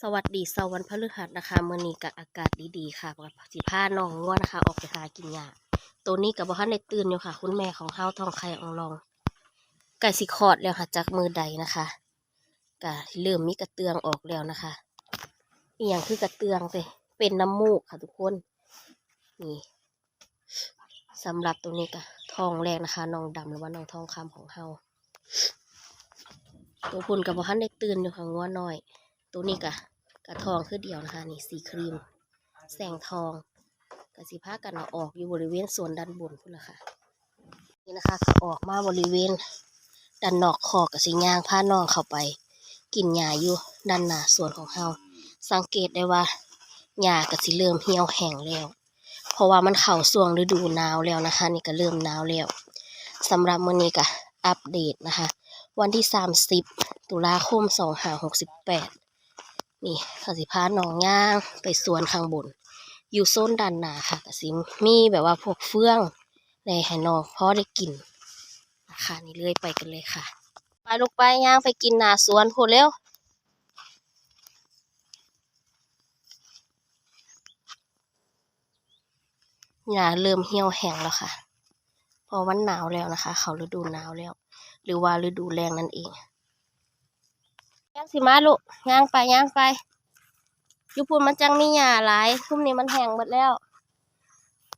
สวัสดีเสาร์วันพฤหัสนะคะมื้อนี้ก็อากาศดีๆค่ะกับสิพาน้องงัวนะคะ ออกไปหากินหญ้าตัวนี้กับบ่ทันได้ตื่นอยู่ค่ะคุณแม่ของเฮาท้องไข่อ่องรองไก่สิคลอดแล้วค่ะจากมือใดนะคะก็เริ่มมีกระเตืองออกแล้วนะคะอีหยังคือกระเตืองสิเป็นน้ำมูกค่ะทุกคนนี่สำหรับตัวนี้ก็ท้องแรกนะคะน้องดำหรือว่าน้องทองคำของเฮาตัวพุ่นกับบ่ทันได้ตื่นอยู่ค่ะงัวน้อยตัวนี้ก็กระทองคือเดียวนะคะนี่สีครีมแสงทองกระสีผ้ากันเอาออกอยู่บริเวณส่วนด้านบนพุ่นละค่ะนี่นะคะก็ออกมาบริเวณด้านนอกคอกกับสีย่างผ้าน้องเข้าไปกินหญ้าอยู่ด้านหน้าส่วนของเฮาสังเกตได้ว่าหญ้าก็สิเริ่มเหี่ยวแห้งแล้วเพราะว่ามันเข้าช่วงฤดูหนาวแล้วนะคะนี่ก็เริ่มหนาวแล้วสำหรับมื้อนี้ก็อัปเดตนะคะวันที่30 ตุลาคม 2568นี่ก็สิพาน้องย่างไปสวนข้างบนอยู่โซนด้านหน้าค่ะก็สิมีแบบว่าพวกเฟื่องในให้น้องพอได้กินนะคะนี่เลื่อยไปกันเลยค่ะไปลูกไปย่างไปกินหน้าสวนพูดเร็วหญ้าเริ่มเหี่ยวแห้งแล้วค่ะเพราะวันหนาวแล้วนะคะเขาฤดูหนาวแล้วหรือว่าฤดูแล้งนั่นเองย่างสิมาลูกย่างไปย่างไปอยู่พูนมันจังมีหญ้าหลายทุ่มนี้มันแห้งหมดแล้ว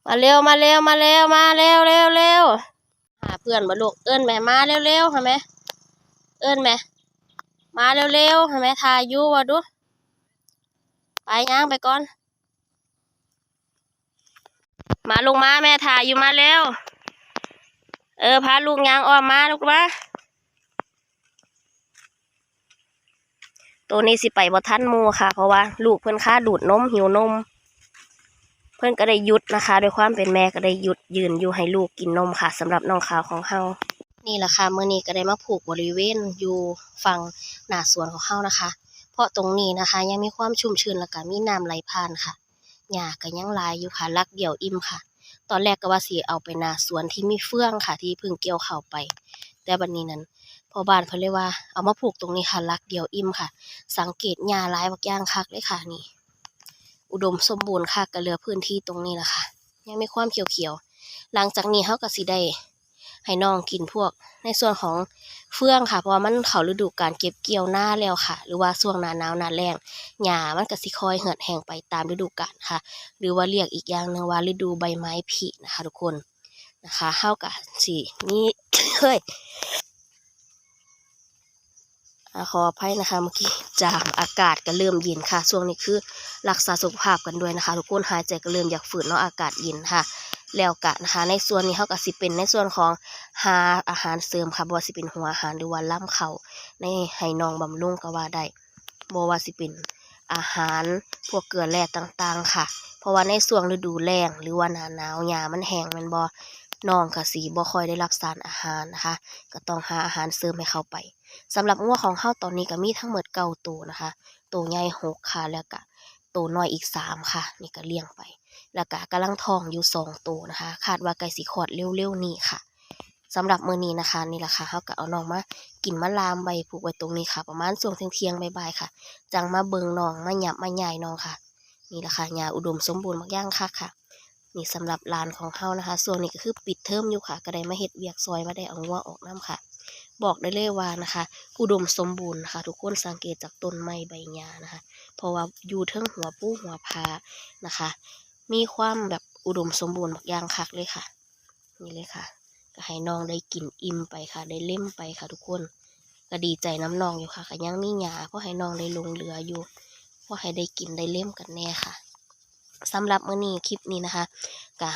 มาเร็วมาเร็วมาเร็วมาเร็วเร็วเร็วหาเพื่อนบ่ลูกเอิ้นแม่มาเร็วเร็วเห็นไหมเอิ้นแม่มาเร็วเร็วเห็นไหมทาอยู่วะดูไปย่างไปก่อนมาลูกมาแม่ทาอยู่มาเร็วพาลูกย่างออกมาลูกมาตัวนี้สิไปบ่ทันหมู่ค่ะเพราะว่าลูกเพิ่นค่าดูดนมหิวนมเพิ่นก็ได้หยุดนะคะด้วยความเป็นแม่ก็ได้หยุดยืนอยู่ให้ลูกกินนมค่ะสำหรับน้องขาวของเฮานี่แหละค่ะมื้อนี้ก็ได้มาผูกบริเวณอยู่ฝั่งหน้าสวนของเฮานะคะเพราะตรงนี้นะคะยังมีความชุ่มชื้นแล้วก็มีน้ำไหลผ่านค่ะหญ้าก็ยังหลายอยู่ค่ะลักเดี่ยวอิ่มค่ะตอนแรกก็ว่าสิเอาไปหน้าสวนที่มีเฟื่องค่ะที่เพิ่งเกี่ยวเข้าไปแต่บัดนี้นั้นพอบ้านเพิ่นเลยว่าเอามาผูกตรงนี้ค่ะลักเดี่ยวอิ่มค่ะสังเกตหญ้าหลายบักอย่างคักเลยค่ะนี่อุดมสมบูรณ์ค่ะก็เหลือพื้นที่ตรงนี้แหละค่ะยังมีความเขียวๆหลังจากนี้เฮาก็สิได้ให้น้องกินพวกในส่วนของเฟื่องค่ะเพราะว่ามันเข้าฤดูการเก็บเกี่ยวหน้าแล้วค่ะหรือว่าช่วงหน้าหนาวหน้าแล้งหญ้ามันก็สิค่อยเหือดแห้งไปตามฤดูกาลค่ะหรือว่าเรียกอีกอย่างนึงว่าฤดูใบไม้ผลินะคะทุกคนนะคะเฮาก็สิมี เฮ้ยขออภัยนะคะเมื่อกี้จามอากาศก็เริ่มเย็นค่ะช่วงนี้คือรักษาสุขภาพกันด้วยนะคะทุกคนหายใจก็เริ่มอยากฝืนเนาะอากาศเย็นค่ะแล้วกะนะคะในส่วนนี้เขาก็สิเป็นในส่วนของหาอาหารเสริมค่ะบ่ว่าสิเป็นหัวอาหารหรือว่าล่ำเขาในให้น้องบำรุงก็ว่าได้บ่ว่าสิเป็นอาหารพวกเกลือแร่ต่างๆค่ะเพราะว่าในช่วงฤดูแล้งหรือว่าหน้าหนาวหญ้ามันแห้งมันบ่น้องก็สิบ่ค่อยได้รับสารอาหารนะคะก็ต้องหาอาหารเสริมให้เข้าไปสำหรับงัวของเฮาตอนนี้ก็มีทั้งหมด9 ตัวนะคะตัวใหญ่6ค่ะแล้วก็ตัวน้อยอีก3ค่ะนี่ก็เลี้ยงไปแล้วก็กำลังท้องอยู่2 ตัวนะคะคาดว่าใกล้สิคลอดเร็วๆนี้ค่ะสำหรับมื้อนี้นะคะนี่แหละค่ะเฮาก็เอาน้องมากินมะลามใบผูกไว้ตรงนี้ค่ะประมาณช่วงเที่ยงๆบ่ายๆค่ะจังมาเบิ่งน้องมาหยับมาใหญ่น้องค่ะนี่แหละค่ะหญ้าอุดมสมบูรณ์มากอย่างคักค่ะนี่สำหรับลานของเฮานะคะส่วนนี้ก็คือปิดเทอมอยู่ค่ะก็ได้มาเฮ็ดเวียกซอยมาได้เอางัวออกน้ำค่ะบอกได้เลยว่านะคะอุดมสมบูรณ์นะคะทุกคนสังเกตจากต้นไม้ใบหญ้านะคะเพราะว่าอยู่เทิงหัวปูหัวพานะคะมีความแบบอุดมสมบูรณ์อย่างคักเลยค่ะนี่เลยค่ะก็ให้น้องได้กินอิ่มไปค่ะได้เล่มไปค่ะทุกคนก็ดีใจน้ำน้องอยู่ค่ะก็ยังมีหญ้าเพราะให้น้องได้ลงเรืออยู่เพราะให้ได้กินได้เล่มกันแน่ค่ะสำหรับมื้อนี้คลิปนี้นะคะก็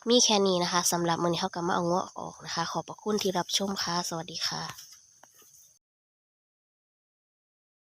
มีแค่นี้นะคะสำหรับมื้อนี้เขาก็มาเอางัวออกนะคะขอบพระคุณที่รับชมค่ะสวัสดีค่ะ